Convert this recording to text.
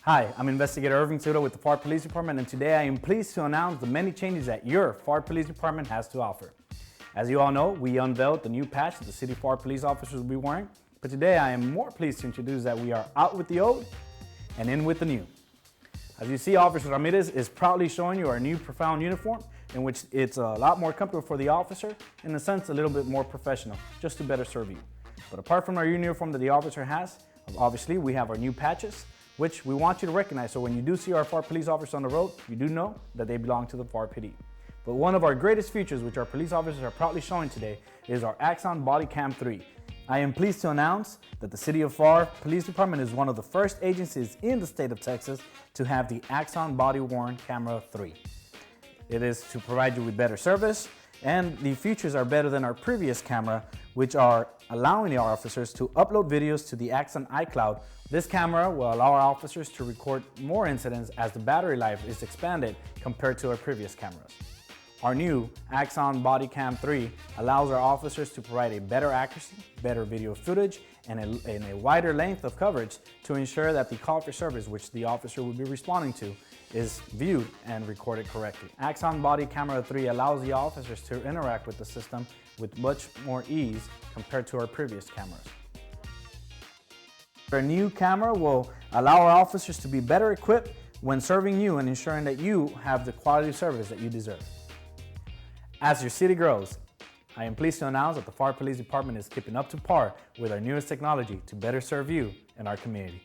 Hi, I'm Investigator Irving Sudo with the Pharr Police Department, and today I am pleased to announce the many changes that your Pharr Police Department has to offer. As you all know, we unveiled the new patch that the City Pharr Police officers will be wearing, but today I am more pleased to introduce that we are out with the old and in with the new. As you see, Officer Ramirez is proudly showing you our new profound uniform, in which it's a lot more comfortable for the officer, in a sense a little bit more professional, just to better serve you. But apart from our uniform that the officer has, obviously we have our new patches, which we want you to recognize. So when you do see our Pharr police officers on the road, you do know that they belong to the Pharr PD. But one of our greatest features, which our police officers are proudly showing today, is our Axon Body Cam 3. I am pleased to announce that the City of Pharr Police Department is one of the first agencies in the state of Texas to have the Axon Body Worn Camera 3. It is to provide you with better service, and the features are better than our previous camera, which are allowing the officers to upload videos to the Axon iCloud. This camera will allow our officers to record more incidents as the battery life is expanded compared to our previous cameras. Our new Axon Body Cam 3 allows our officers to provide a better accuracy, better video footage, and a wider length of coverage to ensure that the call for service which the officer will be responding to is viewed and recorded correctly. Axon Body Camera 3 allows the officers to interact with the system with much more ease compared to our previous cameras. Our new camera will allow our officers to be better equipped when serving you and ensuring that you have the quality service that you deserve. As your city grows, I am pleased to announce that the Pharr Police Department is keeping up to par with our newest technology to better serve you and our community.